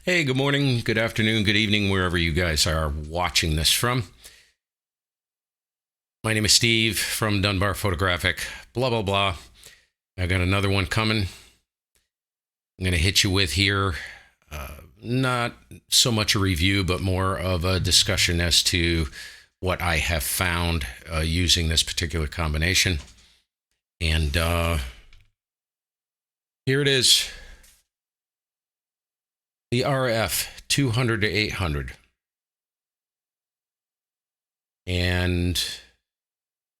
Hey, good morning, good afternoon, good evening, wherever you guys are watching this from. My name is Steve from Dunbar Photographic, blah, blah, blah. I got another one coming. I'm going to hit you with here. Not so much a review, but more of a discussion as to what I have found using this particular combination. And here it is. The RF200-800. And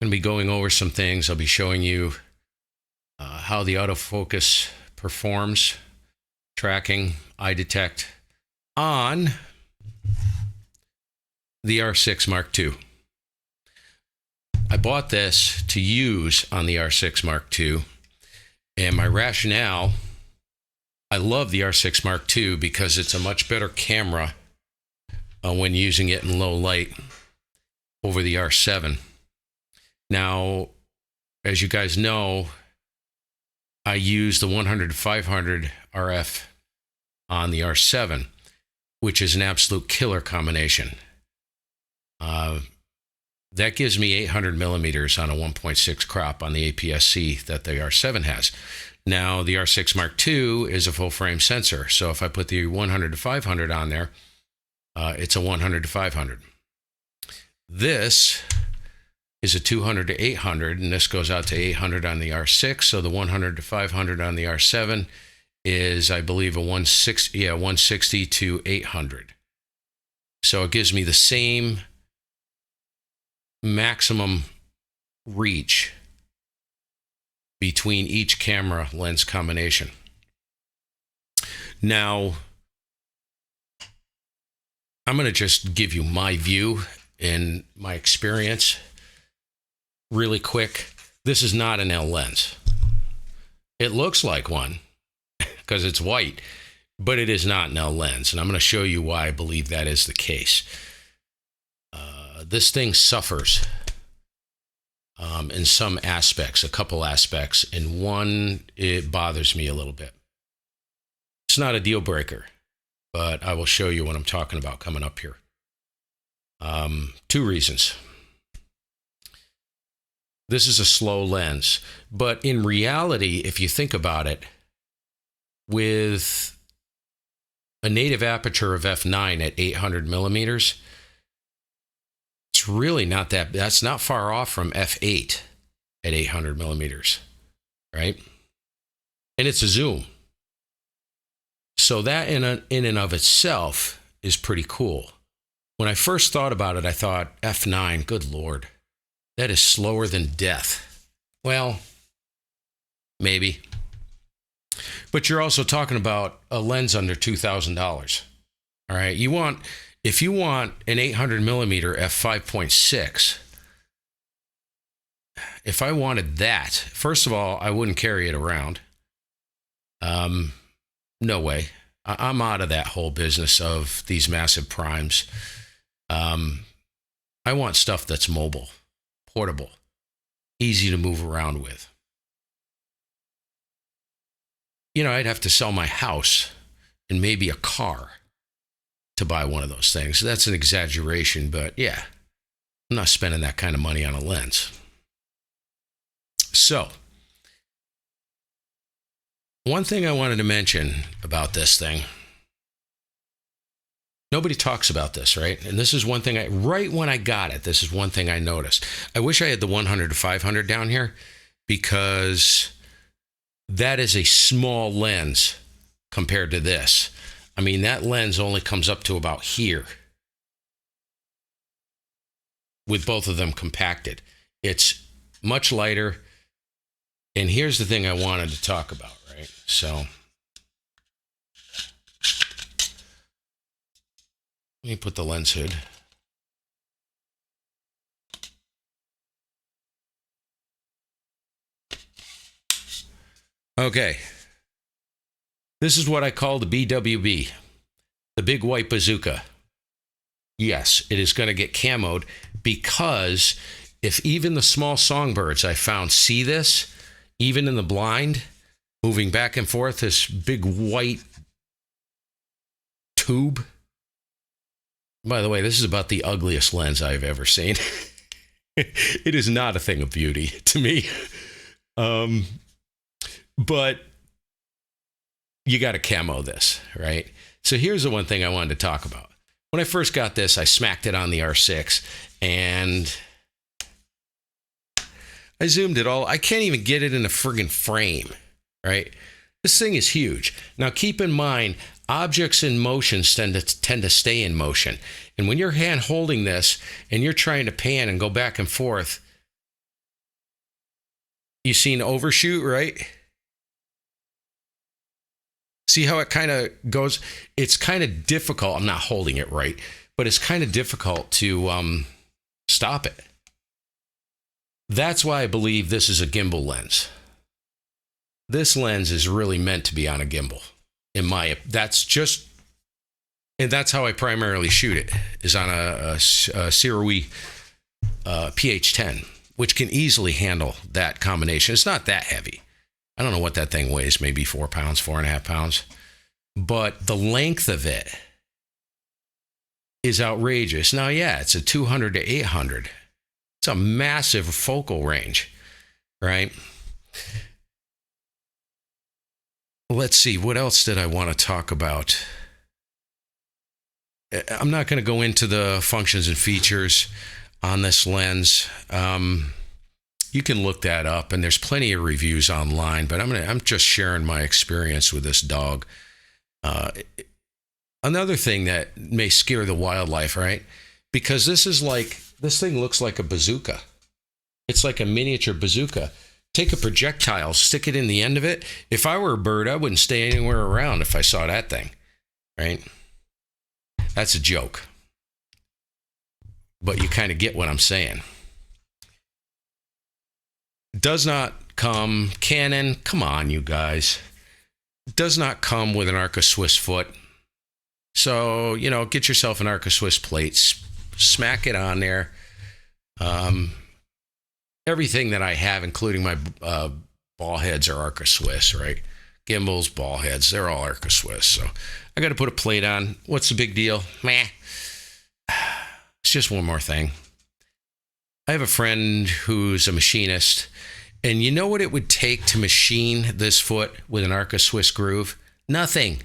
I'm going to be going over some things. I'll be showing you how the autofocus performs, tracking, eye detect on the R6 Mark II. I bought this to use on the R6 Mark II, and my rationale, I love the R6 Mark II because it's a much better camera when using it in low light over the R7. Now, as you guys know, I use the 100-500 RF on the R7, which is an absolute killer combination. That gives me 800 millimeters on a 1.6 crop on the APS-C that the R7 has. Now, the R6 Mark II is a full-frame sensor, so if I put the 100-500 on there, it's a 100-500. This is a 200-800, and this goes out to 800 on the R6, so the 100-500 on the R7 is, I believe, a 160 to 800. So it gives me the same maximum reach between each camera lens combination. Now, I'm going to just give you my view and my experience really quick. This is not an L lens. It looks like one because it's white, but it is not an L lens. And I'm going to show you why I believe that is the case. This thing suffers in some aspects, a couple aspects, and one, it bothers me a little bit. It's not a deal breaker, but I will show you what I'm talking about coming up here. Two reasons. This is a slow lens, but in reality, if you think about it, with a native aperture of f9 at 800 millimeters, it's really not that's not far off from f8 at 800 millimeters, right? And it's a zoom. So that in and of itself is pretty cool. When I first thought about it, I thought, f9, good Lord, that is slower than death. Well, maybe. But you're also talking about a lens under $2,000. All right, if you want an 800 millimeter f5.6, if I wanted that, first of all, I wouldn't carry it around. No way. I'm out of that whole business of these massive primes. I want stuff that's mobile, portable, easy to move around with. You know, I'd have to sell my house and maybe a car to buy one of those things. That's an exaggeration, but yeah, I'm not spending that kind of money on a lens. So, one thing I wanted to mention about this thing, nobody talks about this, right? And this is one thing right when I got it, this is one thing I noticed. I wish I had the 100-500 down here because that is a small lens compared to this. I mean, that lens only comes up to about here with both of them compacted. It's much lighter. And here's the thing I wanted to talk about, right? So let me put the lens hood. Okay. This is what I call the BWB, the big white bazooka. Yes, it is going to get camoed because if even the small songbirds I found see this, even in the blind, moving back and forth, this big white tube. By the way, this is about the ugliest lens I've ever seen. It is not a thing of beauty to me. But you got to camo this, right? So here's the one thing I wanted to talk about. When I first got this, I smacked it on the R6 and I zoomed it all. I can't even get it in a friggin' frame, right? This thing is huge. Now, keep in mind, objects in motion tend to stay in motion. And when you're hand holding this and you're trying to pan and go back and forth, you seen overshoot, right? See how it kind of goes? It's kind of difficult. I'm not holding it right, but it's kind of difficult to stop it. That's why I believe this is a gimbal lens. This lens is really meant to be on a gimbal. And that's how I primarily shoot it, is on a CANON PH10, which can easily handle that combination. It's not that heavy. I don't know what that thing weighs, maybe 4 pounds, 4.5 pounds. But the length of it is outrageous. Now, yeah, it's a 200-800. It's a massive focal range, right? Let's see, what else did I want to talk about? I'm not going to go into the functions and features on this lens. You can look that up, and there's plenty of reviews online, but I'm just sharing my experience with this dog. Another thing that may scare the wildlife, right? Because this thing looks like a bazooka. It's like a miniature bazooka. Take a projectile, stick it in the end of it. If I were a bird, I wouldn't stay anywhere around if I saw that thing, right? That's a joke. But you kind of get what I'm saying. Does not come, Canon, come on, you guys. Does not come with an Arca Swiss foot. So, get yourself an Arca Swiss plate, smack it on there. Everything that I have, including my ball heads, are Arca Swiss, right? Gimbals, ball heads, they're all Arca Swiss. So I got to put a plate on. What's the big deal? Meh. It's just one more thing. I have a friend who's a machinist, and you know what it would take to machine this foot with an Arca Swiss groove? Nothing.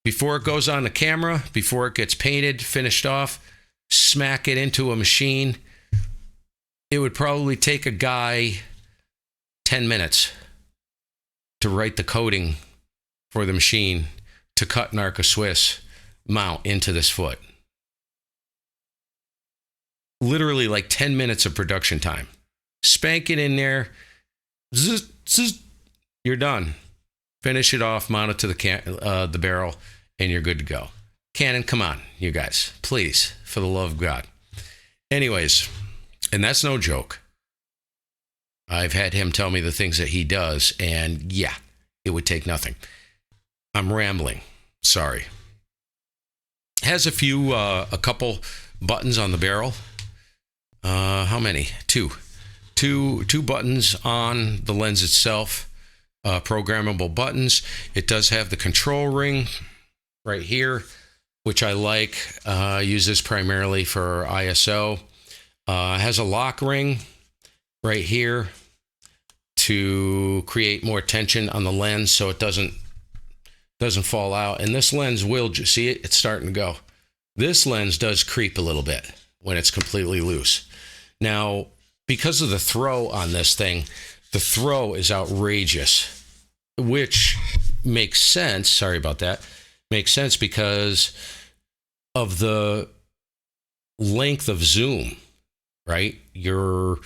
Before it goes on the camera, before it gets painted, finished off, smack it into a machine, it would probably take a guy 10 minutes to write the coding for the machine to cut an Arca Swiss mount into this foot. Literally like 10 minutes of production time. Spank it in there, zzz, zzz, you're done. Finish it off, mount it to the barrel, and you're good to go. Canon, come on, you guys. Please, for the love of God. Anyways, and that's no joke. I've had him tell me the things that he does, and yeah, it would take nothing. I'm rambling. Sorry. Has a couple buttons on the barrel. How many? Two buttons on the lens itself. Programmable buttons. It does have the control ring right here, which I like. Use this primarily for ISO. Has a lock ring right here to create more tension on the lens so it doesn't fall out. And this lens will, see it? It's starting to go. This lens does creep a little bit when it's completely loose. Now, because of the throw on this thing, the throw is outrageous, which makes sense. Sorry about that. Makes sense because of the length of zoom, right? Your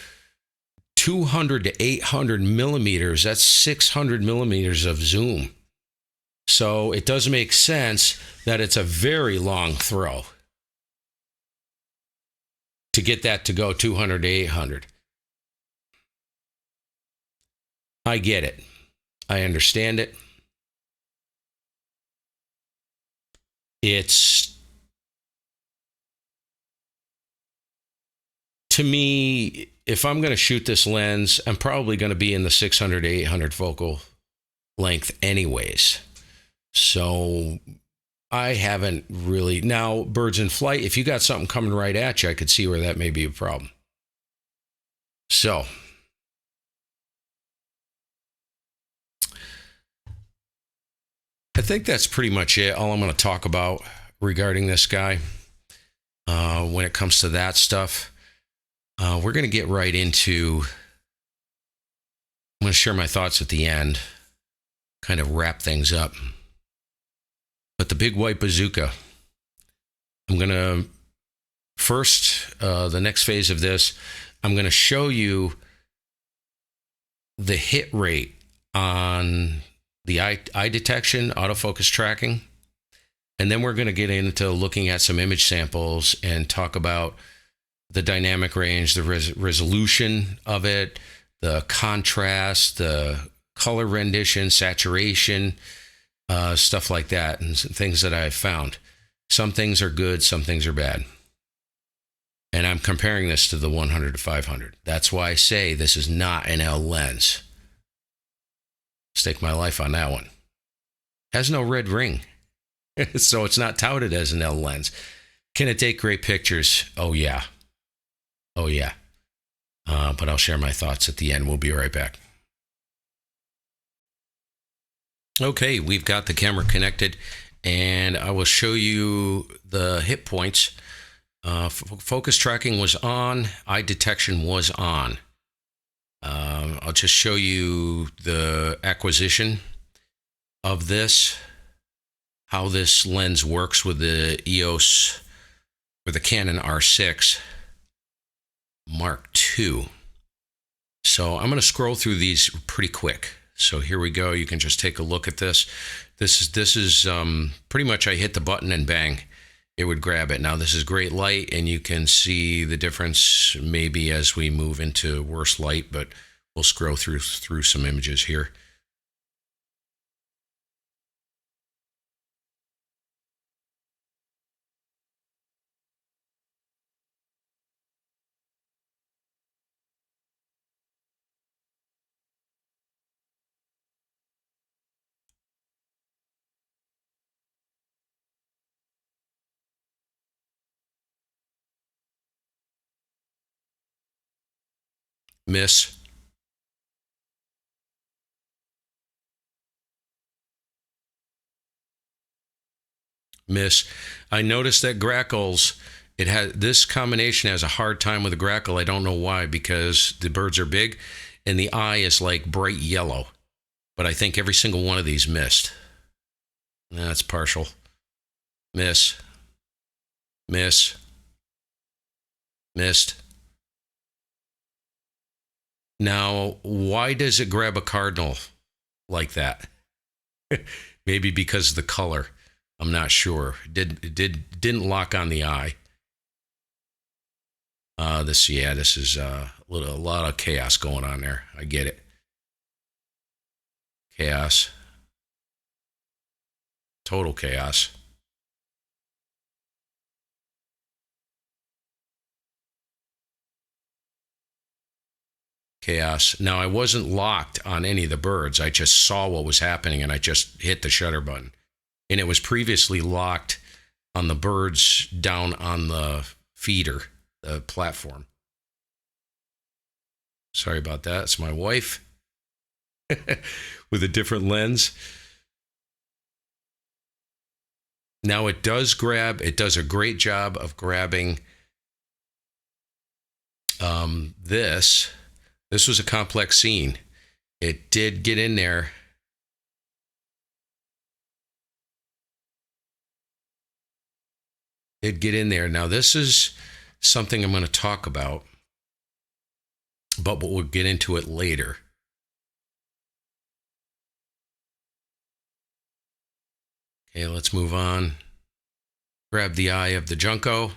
200 to 800 millimeters, that's 600 millimeters of zoom. So it does make sense that it's a very long throw to get that to go 200 to 800. I get it. I understand it. It's, to me, if I'm going to shoot this lens, I'm probably going to be in the 600 to 800 focal length anyways. So I haven't really. Now, birds in flight, if you got something coming right at you, I could see where that may be a problem. So, I think that's pretty much it. All I'm going to talk about regarding this guy when it comes to that stuff. We're going to get right into. I'm going to share my thoughts at the end, kind of wrap things up. But the big white bazooka, I'm going to first, the next phase of this, I'm going to show you the hit rate on the eye detection, autofocus tracking. And then we're going to get into looking at some image samples and talk about the dynamic range, the resolution of it, the contrast, the color rendition, saturation, stuff like that, and things that I've found. Some things are good, some things are bad. And I'm comparing this to the 100-500. That's why I say this is not an L lens. Stake my life on that one. Has no red ring, so it's not touted as an L lens. Can it take great pictures? Oh, yeah. Oh, yeah. But I'll share my thoughts at the end. We'll be right back. Okay, we've got the camera connected, and I will show you the hit points. Focus tracking was on. Eye detection was on. I'll just show you the acquisition of this, how this lens works with the EOS or the Canon R6 Mark II. So I'm going to scroll through these pretty quick. So here we go. You can just take a look at this. This is pretty much I hit the button and bang, it would grab it. Now this is great light, and you can see the difference maybe as we move into worse light, but we'll scroll through some images here. Miss. Miss. I noticed that grackles, this combination has a hard time with the grackle. I don't know why, because the birds are big and the eye is like bright yellow. But I think every single one of these missed. That's partial. Miss. Miss. Missed. Now, why does it grab a cardinal like that? Maybe because of the color. I'm not sure. It didn't lock on the eye. This is a lot of chaos going on there. I get it. Chaos. Total chaos. Chaos. Now, I wasn't locked on any of the birds. I just saw what was happening, and I just hit the shutter button. And it was previously locked on the birds down on the feeder, the platform. Sorry about that. It's my wife with a different lens. Now it does grab. It does a great job of grabbing this. This was a complex scene. It did get in there. It'd get in there. Now, this is something I'm going to talk about, but we'll get into it later. Okay, let's move on. Grab the eye of the Junco.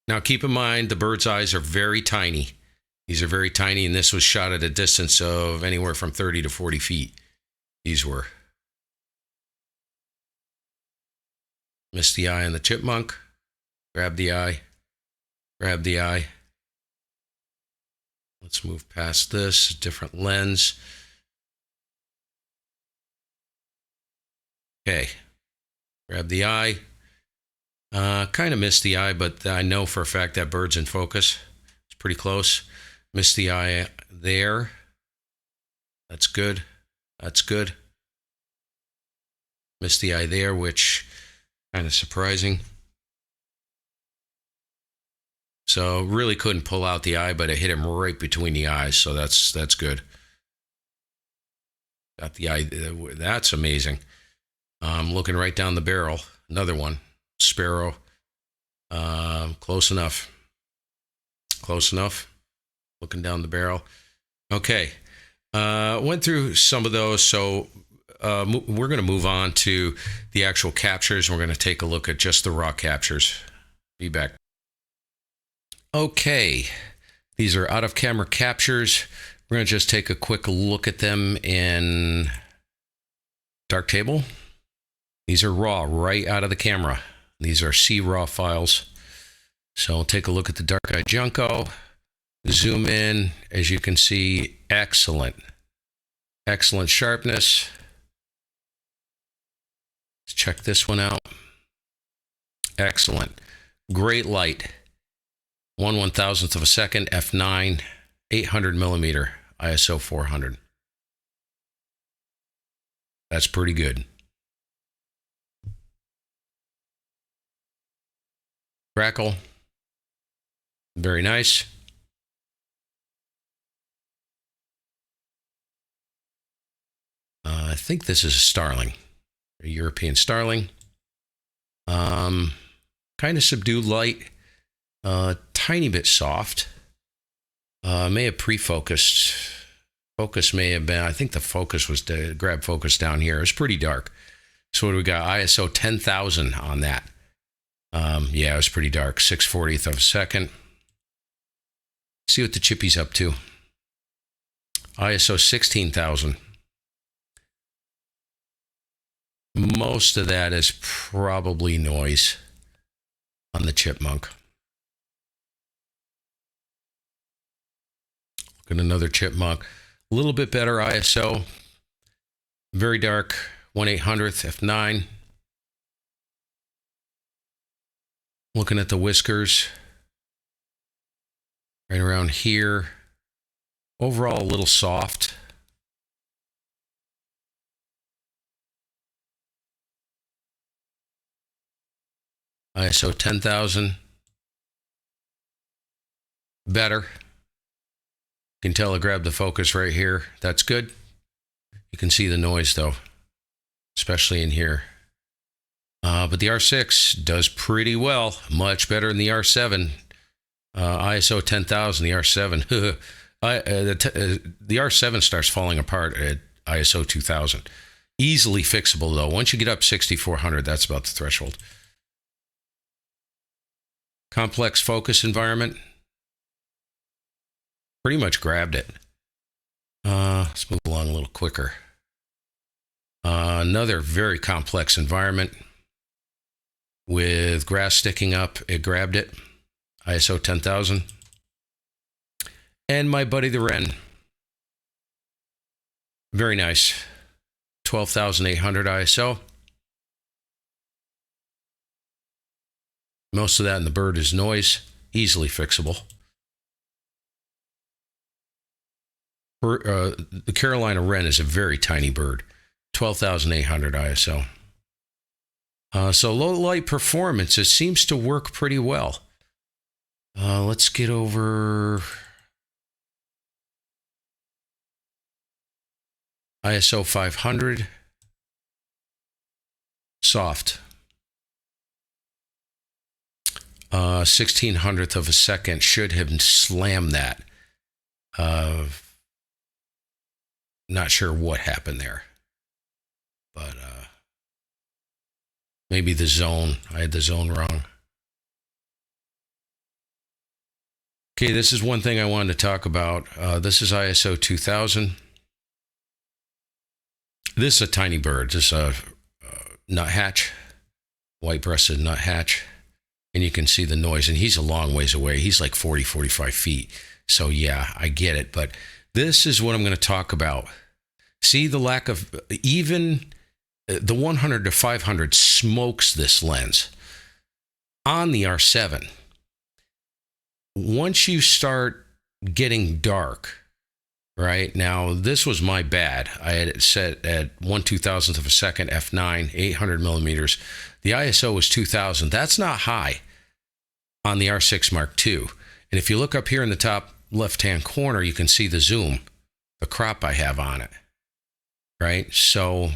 Now, keep in mind, the bird's eyes are very tiny. These are very tiny, and this was shot at a distance of anywhere from 30 to 40 feet. These were. Missed the eye on the chipmunk. Grab the eye. Grab the eye. Let's move past this. Different lens. Okay, grab the eye. Kind of missed the eye, but I know for a fact that bird's in focus. It's pretty close. Missed the eye there. That's good. That's good. Missed the eye there, which kind of surprising. So really couldn't pull out the eye, but it hit him right between the eyes. So that's good. Got the eye. That's amazing. Looking right down the barrel. Another one. Sparrow. Close enough. Close enough. Looking down the barrel. Okay. Went through some of those. So we're going to move on to the actual captures. We're going to take a look at just the raw captures. Be back. Okay. These are out of camera captures. We're going to just take a quick look at them in Darktable. These are raw, right out of the camera. These are C-RAW files. So we'll take a look at the Dark Eye Junco. Zoom in. As you can see, excellent. Excellent sharpness. Let's check this one out. Excellent. Great light. 1/1000th of a second, f9, 800 millimeter, ISO 400. That's pretty good. Crackle. Very nice. I think this is a starling, a European starling. Kind of subdued light. Tiny bit soft. May have pre-focused. Focus may have been, I think the focus was to grab focus down here. It's pretty dark. So what do we got? ISO 10,000 on that. Yeah, it was pretty dark. 6/40th of a second. See what the chippy's up to. ISO 16,000. Most of that is probably noise on the chipmunk. Look at another chipmunk. A little bit better ISO. Very dark. 1/800th f9. Looking at the whiskers. Right around here. Overall, a little soft. ISO 10,000. Better. You can tell I grabbed the focus right here. That's good. You can see the noise though, especially in here. But the R6 does pretty well. Much better than the R7. ISO 10,000, the R7. The R7 starts falling apart at ISO 2000. Easily fixable though. Once you get up 6400, that's about the threshold. Complex focus environment. Pretty much grabbed it. Let's move along a little quicker. Another very complex environment with grass sticking up. It grabbed it. ISO 10,000. And my buddy the wren. Very nice. 12,800 ISO. Most of that in the bird is noise. Easily fixable. The Carolina wren is a very tiny bird. 12,800 ISO. So low light performance, it seems to work pretty well. Let's get over ISO 500. Soft. 1600th of a second should have slammed that. Not sure what happened there, but maybe the zone. I had the zone wrong. Okay, this is one thing I wanted to talk about. This is ISO 2000. This is a tiny bird. This is a nuthatch, white-breasted nuthatch. And you can see the noise, and he's a long ways away. He's like 40, 45 feet. So yeah, I get it. But this is what I'm going to talk about. See the lack of, even the 100-500 smokes this lens on the R7. Once you start getting dark, right? Now, this was my bad. I had it set at 1/2000th of a second, f9, 800 millimeters. The ISO was 2000. That's not high on the R6 Mark II. And if you look up here in the top left-hand corner, you can see the zoom, the crop I have on it, right? So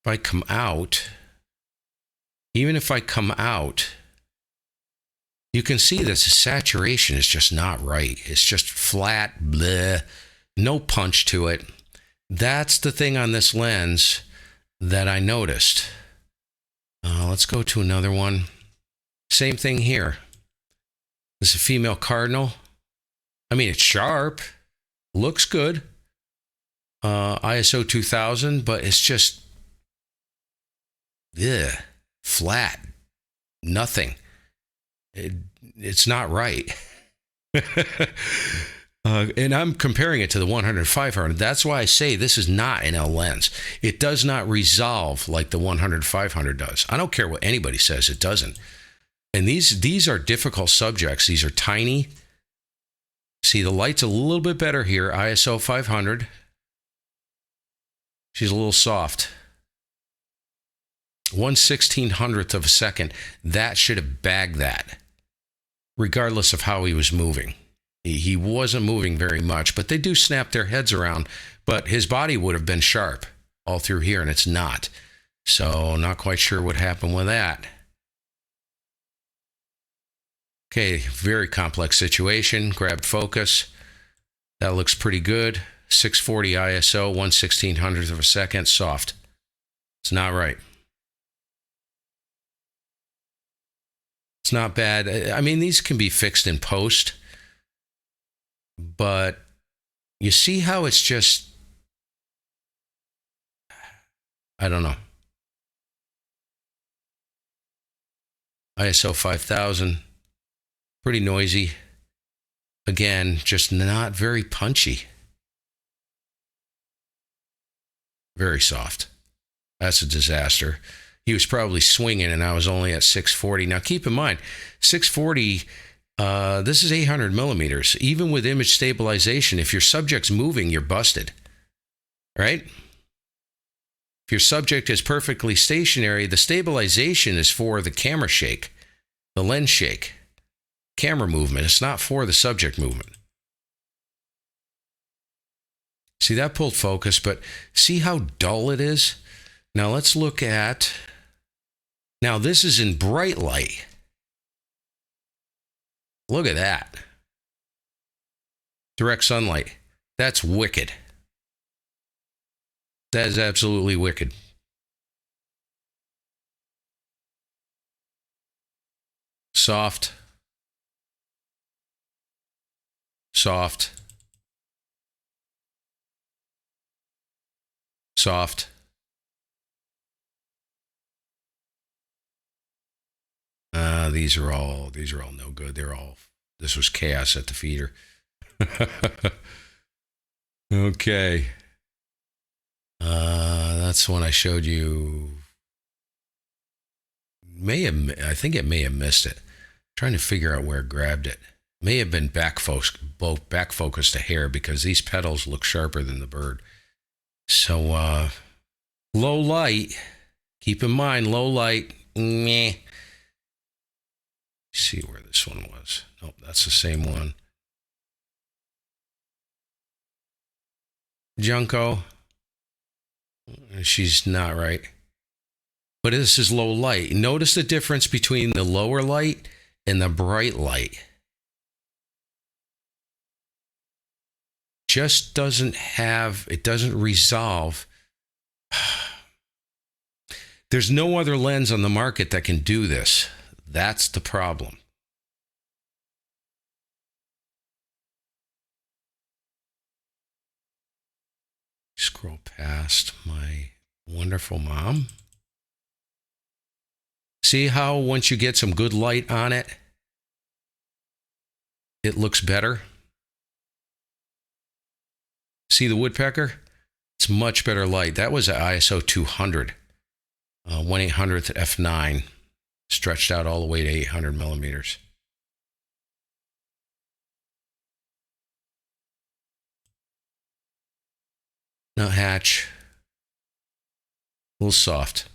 if I come out, even if I come out, you can see that the saturation is just not right. It's just flat, bleh, no punch to it. That's the thing on this lens that I noticed. Let's go to another one. Same thing here. This is a female cardinal. I mean, it's sharp, looks good. ISO 2000, but it's just flat, nothing. It's not right. And I'm comparing it to the 100-500. That's why I say this is not an L lens. It does not resolve like the 100-500 does. I don't care what anybody says, it doesn't. And these are difficult subjects. These are tiny. See, the light's a little bit better here. ISO 500. She's a little soft. 1/1600th of a second. That should have bagged that, regardless of how he was moving. He wasn't moving very much, but they do snap their heads around. But his body would have been sharp all through here, and it's not. So not quite sure what happened with that. Okay, very complex situation. Grabbed focus. That looks pretty good. 640 ISO, 1/1600th of a second, soft. It's not right. It's not bad. I mean, these can be fixed in post, but you see how it's just, I don't know. ISO 5000, pretty noisy. Again, just not very punchy. Very soft. That's a disaster. He was probably swinging, and I was only at 640. Now, keep in mind, 640, this is 800 millimeters. Even with image stabilization, if your subject's moving, you're busted, right? If your subject is perfectly stationary, the stabilization is for the camera shake, the lens shake, camera movement. It's not for the subject movement. See, that pulled focus, but see how dull it is? Now let's look at, now this is in bright light. Look at that. Direct sunlight. That's wicked. That is absolutely wicked. Soft. Soft. Soft. These are all no good. This was chaos at the feeder. Okay. That's one I showed you. I think it may have missed it. Trying to figure out where it grabbed it. May have been back focused to hair, because these petals look sharper than the bird. So, low light. Keep in mind, low light. Meh. See where this one was. Nope, that's the same one. Junko. She's not right. But this is low light. Notice the difference between the lower light and the bright light. Just doesn't resolve. There's no other lens on the market that can do this. That's the problem. Scroll past my wonderful mom. See how once you get some good light on it, it looks better? See the woodpecker? It's much better light. That was at ISO 200, 1/800th f9, stretched out all the way to 800 millimeters. Nuthatch, a little soft.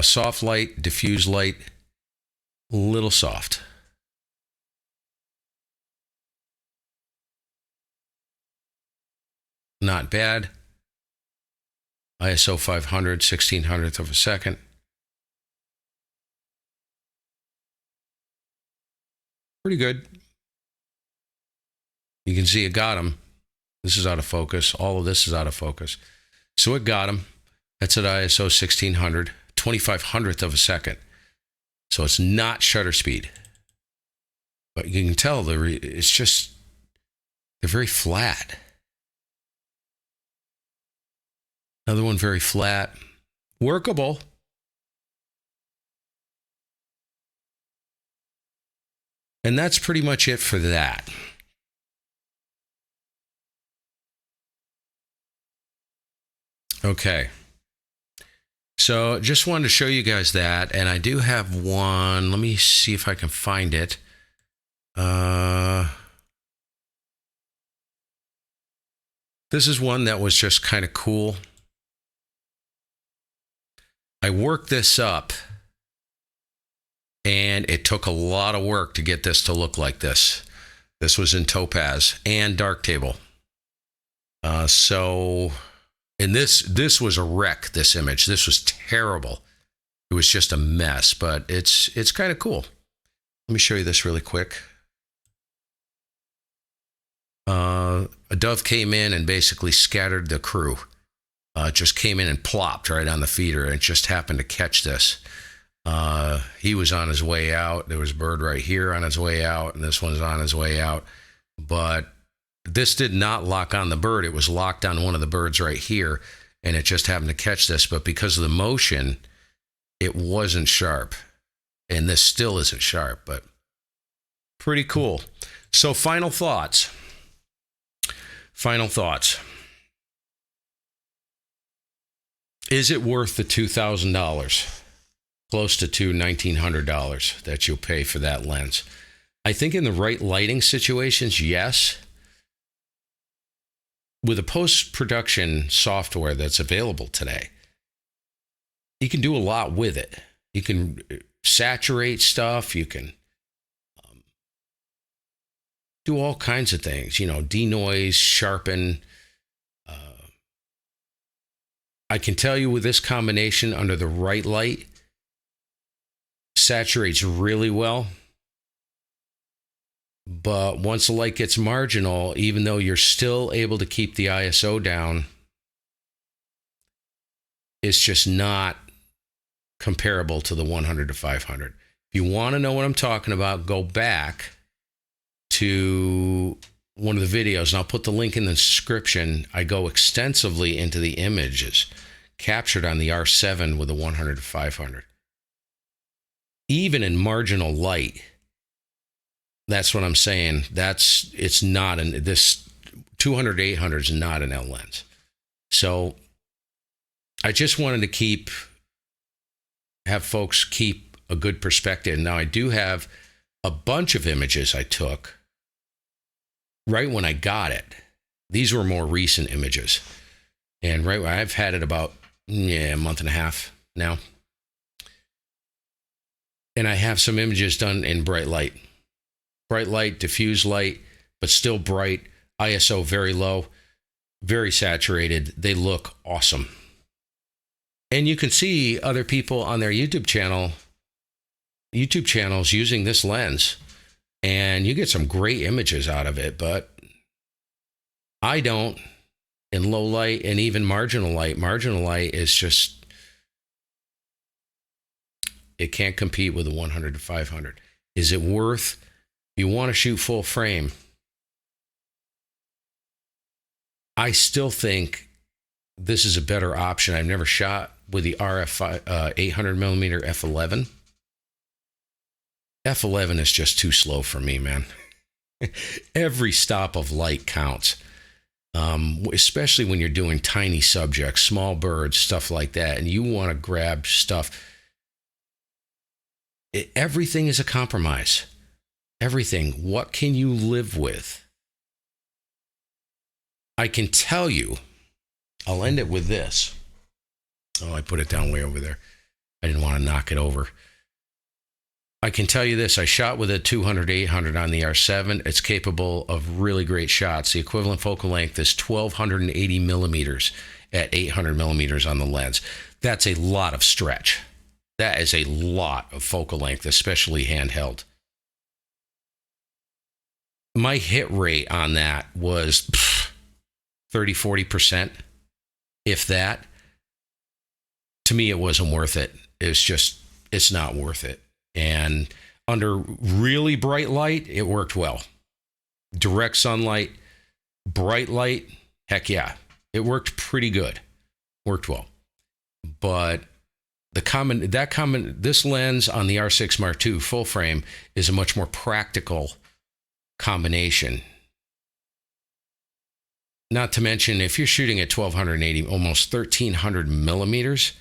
Soft light, diffuse light, a little soft. Not bad. ISO 500, 1600th of a second. Pretty good. You can see it got him. This is out of focus. All of this is out of focus. So it got him. That's at ISO 1600, 2500th of a second. So it's not shutter speed. But you can tell it's just, they're very flat. Another one very flat. Workable. And that's pretty much it for that. Okay. So just wanted to show you guys that. And I do have one. Let me see if I can find it. This is one that was just kind of cool. I worked this up, and it took a lot of work to get this to look like this. This was in topaz and darktable. And this was a wreck, this image. This was terrible. It was just a mess, but it's kind of cool. Let me show you this really quick. A dove came in and basically scattered the crew. Just came in and plopped right on the feeder and just happened to catch this. He was on his way out. There was a bird right here on his way out, and this one's on his way out. But this did not lock on the bird. It was locked on one of the birds right here, and it just happened to catch this. But because of the motion, it wasn't sharp. And this still isn't sharp, but pretty cool. So final thoughts. Final thoughts. Is it worth the $2,000? Close to $1,900 that you'll pay for that lens. I think in the right lighting situations, yes. With the post-production software that's available today, you can do a lot with it. You can saturate stuff. You can do all kinds of things, denoise, sharpen. I can tell you with this combination under the right light, saturates really well. But once the light gets marginal, even though you're still able to keep the ISO down, it's just not comparable to the 100 to 500. If you want to know what I'm talking about, go back to one of the videos, and I'll put the link in the description. I go extensively into the images captured on the R7 with the 100 to 500. Even in marginal light, that's what I'm saying. It's not this 200-800 is not an L lens. So I just wanted to have folks keep a good perspective. Now I do have a bunch of images I took right when I got it. These were more recent images. And right when I've had it about a month and a half now. And I have some images done in bright light. Bright light, diffuse light, but still bright. ISO very low, very saturated. They look awesome. And you can see other people on their YouTube channels using this lens. And you get some great images out of it, but I don't in low light and even marginal light. Marginal light is just, it can't compete with the 100 to 500. Is it worth, if you want to shoot full frame, I still think this is a better option. I've never shot with the RF 800 millimeter f11. F11 is just too slow for me, man. Every stop of light counts, especially when you're doing tiny subjects, small birds, stuff like that, and you want to grab stuff. Everything is a compromise. Everything. What can you live with? I can tell you, I'll end it with this. Oh, I put it down way over there. I didn't want to knock it over. I can tell you this. I shot with a 200-800 on the R7. It's capable of really great shots. The equivalent focal length is 1,280 millimeters at 800 millimeters on the lens. That's a lot of stretch. That is a lot of focal length, especially handheld. My hit rate on that was 30-40%, if that. To me, it wasn't worth it. It's not worth it. And under really bright light, it worked well. Direct sunlight, bright light, heck yeah, it worked pretty good. Worked well. But this lens on the R6 Mark II full frame is a much more practical combination. Not to mention, if you're shooting at 1,280, almost 1,300 millimeters,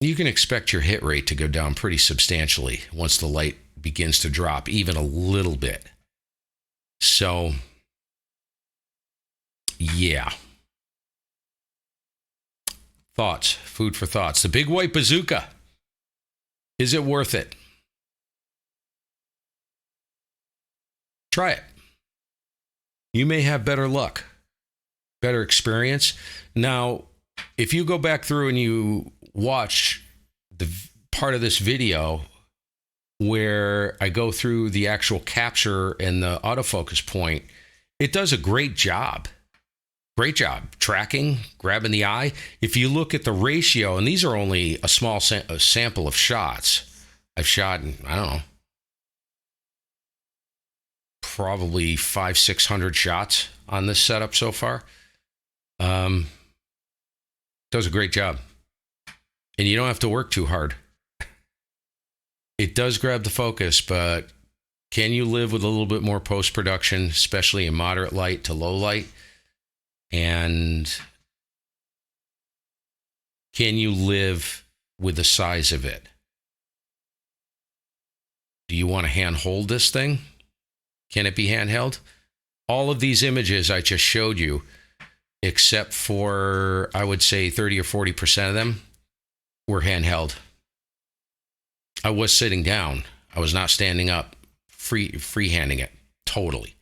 you can expect your hit rate to go down pretty substantially once the light begins to drop, even a little bit. So, yeah. Thoughts, food for thoughts. The big white bazooka. Is it worth it? Try it. You may have better luck, better experience. Now, if you go back through and you watch the part of this video where I go through the actual capture and the autofocus point, it does a great job. Great job tracking, grabbing the eye. If you look at the ratio, and these are only a small sample of shots. I've shot, I don't know, probably 500-600 shots on this setup so far. Does a great job. And you don't have to work too hard. It does grab the focus, but can you live with a little bit more post-production, especially in moderate light to low light? And can you live with the size of it? Do you want to hand hold this thing? Can it be handheld? All of these images I just showed you, except for, I would say 30 or 40% of them, were handheld. I was sitting down. I was not standing up, freehanding it, totally.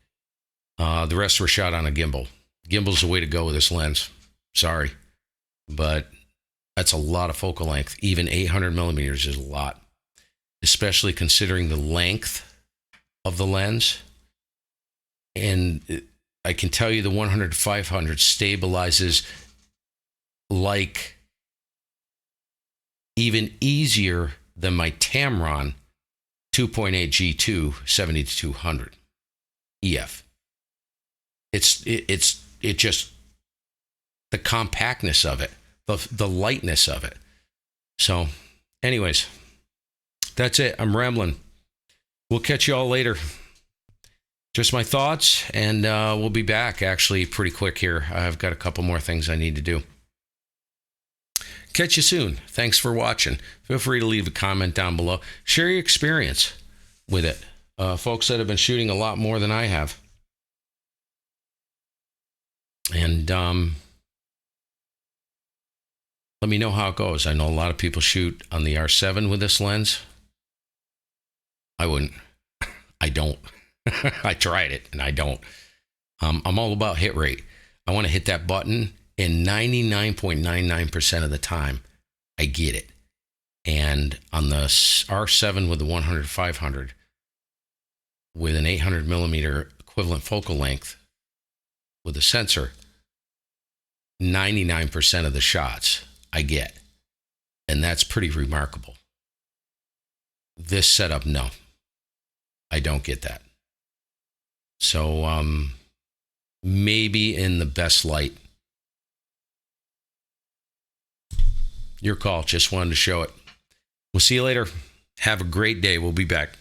The rest were shot on a gimbal. Gimbal's the way to go with this lens. Sorry. But that's a lot of focal length. Even 800 millimeters is a lot, especially considering the length of the lens. And I can tell you the 100-500 stabilizes like even easier than my Tamron 2.8 G2 70-200 EF. It's just the compactness of it, the lightness of it. So, anyways, that's it. I'm rambling. We'll catch you all later. Just my thoughts, and we'll be back actually pretty quick here. I've got a couple more things I need to do. Catch you soon. Thanks for watching. Feel free to leave a comment down below. Share your experience with it. Folks that have been shooting a lot more than I have. And let me know how it goes. I know a lot of people shoot on the R7 with this lens. I wouldn't. I don't. I tried it, and I don't. I'm all about hit rate. I want to hit that button, and 99.99% of the time, I get it. And on the R7 with the 100-500, with an 800 millimeter equivalent focal length, with a sensor, 99% of the shots I get. And that's pretty remarkable. This setup, no. I don't get that. So, maybe in the best light. Your call. Just wanted to show it. We'll see you later. Have a great day. We'll be back.